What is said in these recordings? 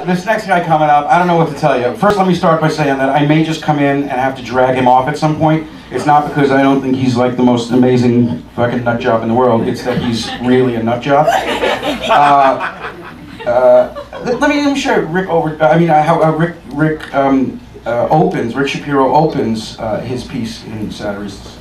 This next guy coming up, I don't know what to tell you. First, let me start by saying that I may just come in and have to drag him off at some point. It's not because I don't think he's like the most amazing fucking nut job in the world. It's that he's really a nut job. Let me show Rick how Rick Shapiro opens his piece in Satiristas.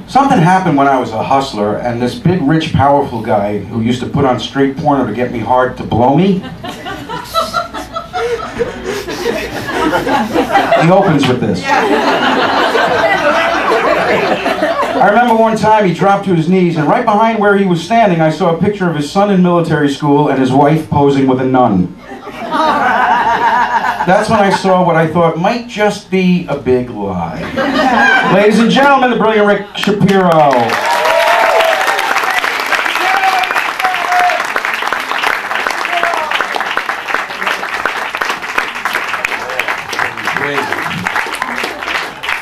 Something happened when I was a hustler, and this big, rich, powerful guy who used to put on straight porno to get me hard to blow me. He opens with this. I remember one time he dropped to his knees, and right behind where he was standing, I saw a picture of his son in military school and his wife posing with a nun. That's when I saw what I thought might just be a big lie. Ladies and gentlemen, the brilliant Rick Shapiro.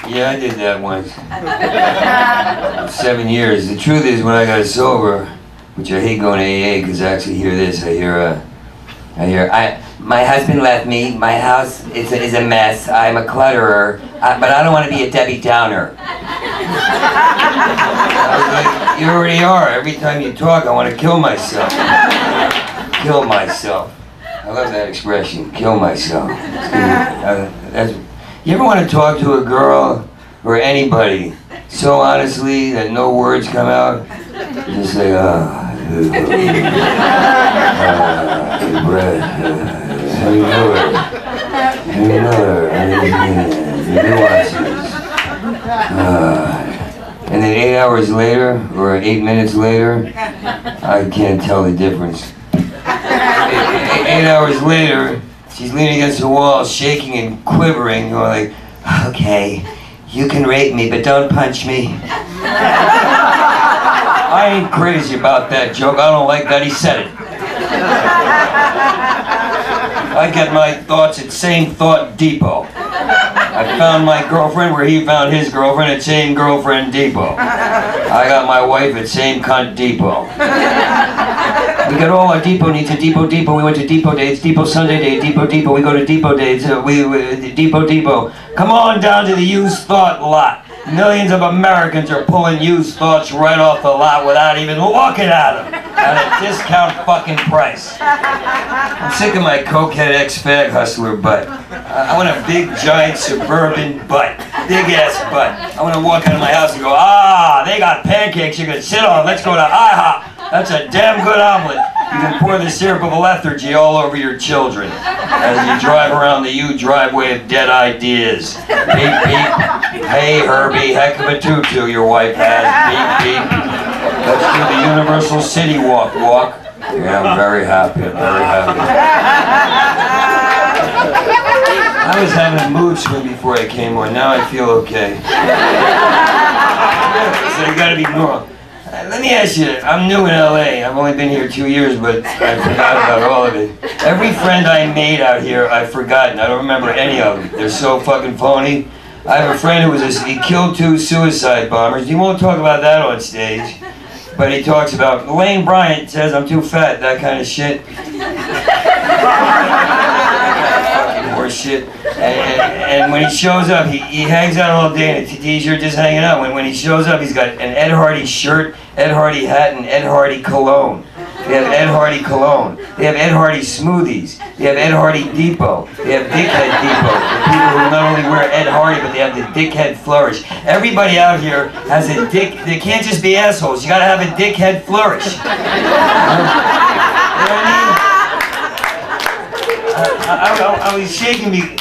Yeah, I did that once. 7 years. The truth is, when I got sober, which I hate going to AA because I actually hear this. I hear, my husband left me. My house is a mess. I'm a clutterer, but I don't want to be a Debbie Downer. I was like, you already are. Every time you talk, I want to kill myself. Kill myself. I love that expression. Kill myself. You ever want to talk to a girl or anybody so honestly that no words come out? Just say, how you know her? How you know her? The nuances. And then 8 hours later, or 8 minutes later, I can't tell the difference. 8 hours later, she's leaning against the wall, shaking and quivering, going like, okay, you can rape me, but don't punch me. I ain't crazy about that joke. I don't like that he said it. I get my thoughts at Same Thought Depot. I found my girlfriend where he found his girlfriend at Same Girlfriend Depot. I got my wife at Same Cunt Depot. We got all our depot needs at Depot. We went to Depot Dates, Depot Sunday Day, Depot. We go to Depot Dates, Depot. Come on down to the used thought lot. Millions of Americans are pulling used thoughts right off the lot without even looking at them at a discount fucking price. I'm sick of my cokehead ex-fag hustler butt. I want a big, giant, suburban butt. Big ass butt. I want to walk out of my house and go, they got pancakes you can sit on. Let's go to IHOP. That's a damn good omelet. You can pour the syrup of lethargy all over your children as you drive around the U driveway of dead ideas. Beep, beep. Hey, Herbie, heck of a tutu your wife has. Beep, beep. Let's do the Universal City walk. Yeah, I'm very happy. I was having a mood swing before I came on. Now I feel okay. So you gotta be normal. Let me ask you, I'm new in LA. I've only been here 2 years, but I forgot about all of it. Every friend I made out here, I've forgotten. I don't remember any of them. They're so fucking phony. I have a friend who he killed 2 suicide bombers. He won't talk about that on stage, but he talks about, Lane Bryant says I'm too fat, that kind of shit. Fucking horse shit. And when he shows up, he hangs out all day in a t-shirt just hanging out. When he shows up, he's got an Ed Hardy shirt, Ed Hardy hat, and Ed Hardy cologne. They have Ed Hardy cologne. They have Ed Hardy smoothies. They have Ed Hardy Depot. They have Dickhead Depot. For people who not only wear Ed Hardy, but they have the dickhead flourish. Everybody out here has a dick. They can't just be assholes. You gotta have a dickhead flourish. You know what I was shaking me.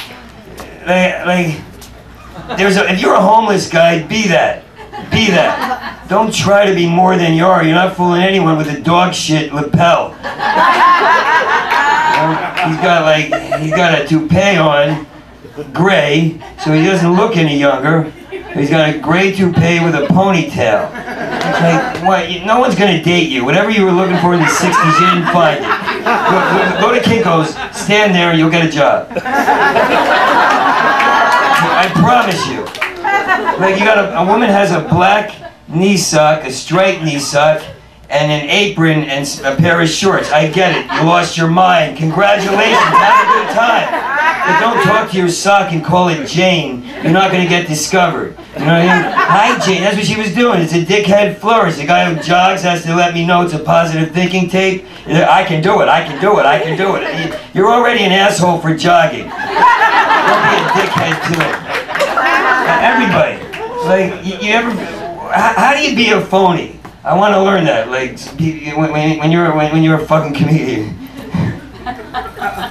Like, if you're a homeless guy, be that. Don't try to be more than you are. You're not fooling anyone with a dog shit lapel. He's got a toupee on, gray, so he doesn't look any younger. He's got a gray toupee with a ponytail. It's like, what? No one's gonna date you. Whatever you were looking for in the 60s, you didn't find it. Go to Kinko's, stand there, and you'll get a job. I promise you. Like, you got a woman has a black knee sock, a striped knee sock, and an apron and a pair of shorts. I get it. You lost your mind. Congratulations. Have a good time. But don't talk to your sock and call it Jane. You're not going to get discovered. You know what I mean? Hi, Jane. That's what she was doing. It's a dickhead flourish. The guy who jogs has to let me know it's a positive thinking tape. I can do it. I can do it. I can do it. You're already an asshole for jogging. Don't be a dickhead to it. Everybody. Like, you ever... How do you be a phony? I want to learn that. Like, when you're a fucking comedian.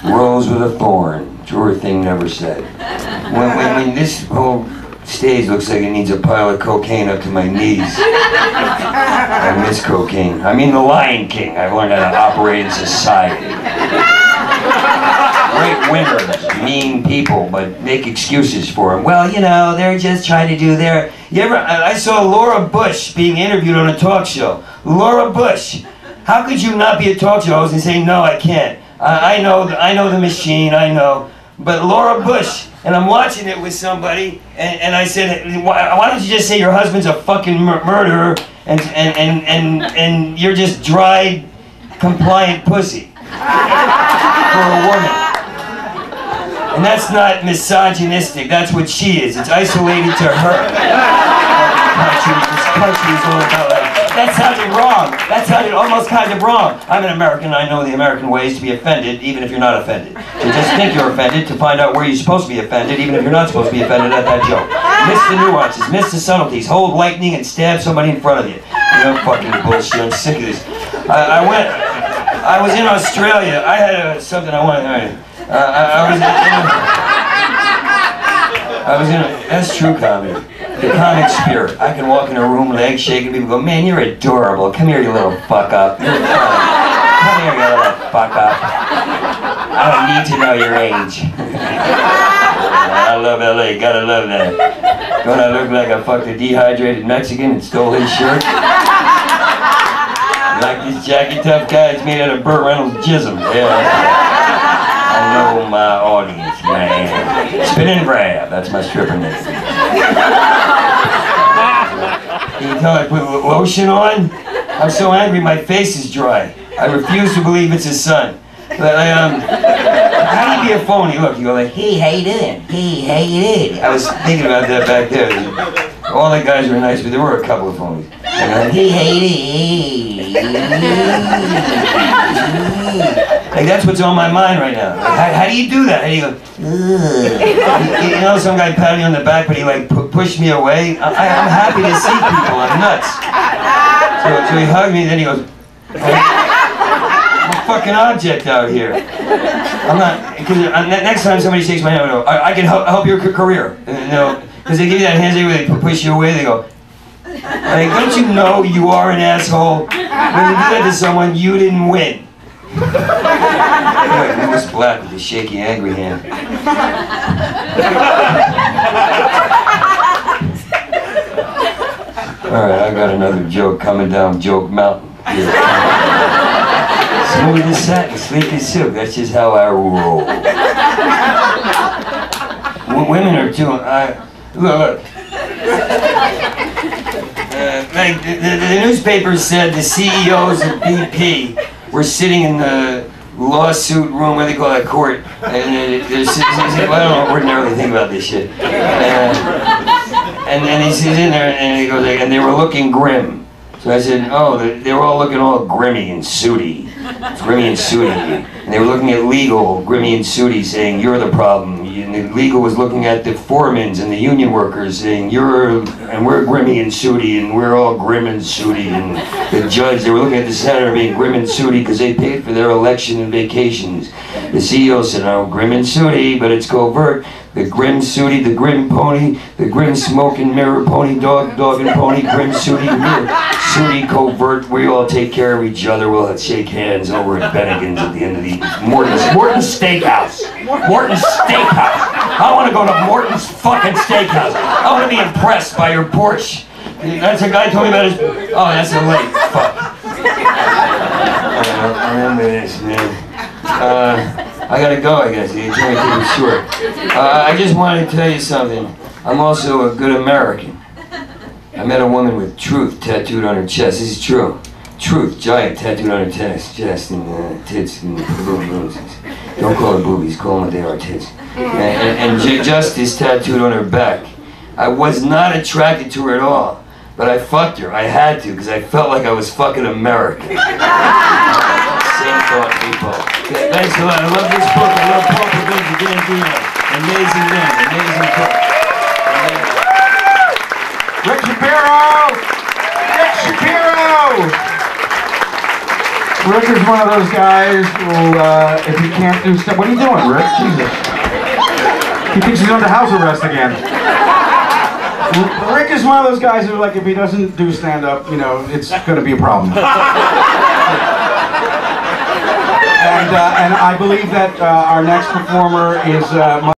Rose with a thorn. Truer thing never said. When this whole stage looks like it needs a pile of cocaine up to my knees. I miss cocaine. I mean the Lion King. I've learned how to operate in society. Great winners, mean people, but make excuses for them. Well, you know, they're just trying to do their... I saw Laura Bush being interviewed on a talk show. Laura Bush. How could you not be a talk show host and say, no, I can't? I know the machine, I know. But Laura Bush, and I'm watching it with somebody, and I said, why don't you just say your husband's a fucking murderer, and you're just dried, compliant pussy for a woman. And that's not misogynistic, that's what she is. It's isolated to her. This country is all about like, that sounded wrong. That sounded almost kind of wrong. I'm an American, I know the American way is to be offended, even if you're not offended. So just think you're offended to find out where you're supposed to be offended, even if you're not supposed to be offended at that joke. Miss the nuances, miss the subtleties, hold lightning and stab somebody in front of you. You know, fucking bullshit, I'm sick of this. I was in Australia, I had something I wanted to... that's true comedy. The comic spirit. I can walk in a room, legs shaking, people go, man, you're adorable. Come here, you little fuck up. Come here, you little fuck up. I don't need to know your age. I love LA, gotta love that. Don't I look like I fucked a dehydrated Mexican and stole his shirt? Like this Jackie Tough guy, it's made out of Burt Reynolds' jism. Yeah. I know my audience, man. Spin and grab, that's my stripper name. Can you tell I put lotion on? I'm so angry my face is dry. I refuse to believe it's his son. But, how do you be a phony? Look, you go like, hey, how you doing? Hey, how you doing? I was thinking about that back there. All the guys were nice, but there were a couple of phonies. And like, hey, how you doing? Like, that's what's on my mind right now. Like, how do you do that? How do you go, you know, some guy patted me on the back, but he like pushed me away. I'm happy to see people. I'm nuts. So he hugged me, then he goes, I'm a fucking object out here. I'm not, because next time somebody shakes my hand, I go, I can help your career. You know, because they give you that handshake where they push you away, they go, like, don't you know you are an asshole? When you do that to someone, you didn't win. Anyway, Lewis Black with his shaky, angry hand. Alright, I got another joke coming down Joke Mountain. Smooth as satin, sleek as silk, that's just how I roll. Women are too... Look. Like, the newspaper said the CEOs of BP were sitting in the lawsuit room, what do they call that, court, and well, I don't ordinarily think about this shit. And he's in there, and he goes, and they were looking grim. So I said, oh, they were all looking all grimmy and sooty. Grimmy and sooty. And they were looking at legal, grimmy and sooty, saying, you're the problem. And the legal was looking at the foremans and the union workers, saying, and we're grimmy and sooty, and we're all grim and sooty. And the judge, they were looking at the senator being grim and sooty because they paid for their election and vacations. The CEO said, oh, grim and sooty, but it's covert. The grim sooty, the grim pony, the grim smoking mirror pony, dog and pony, grim sooty, mirror, sooty covert. We all take care of each other. We'll shake hands over at Bennigan's at the end of the Morton's Steakhouse. Morton's Steakhouse. I want to go to Morton's fucking Steakhouse. I want to be impressed by your Porsche. That's a guy told me about his. Oh, that's a late. Fuck. I remember this, man. I gotta go, I guess. You're trying to keep it short. I just wanted to tell you something. I'm also a good American. I met a woman with truth tattooed on her chest. This is true. Truth, giant, tattooed on her chest and tits and boobies. Don't call them boobies, call them what they are, tits. And justice tattooed on her back. I was not attracted to her at all, but I fucked her. I had to, because I felt like I was fucking America. Same thought, people. Okay, thanks a lot. I love this book. I love Paul Provenza, Dion. Amazing man, amazing book. RickShapiro! RickShapiro! Rick is one of those guys who, if he can't do stuff... What are you doing, Rick? Jesus. He thinks he's under house arrest again. Rick is one of those guys who, like, if he doesn't do stand-up, you know, it's going to be a problem. And I believe that our next performer is...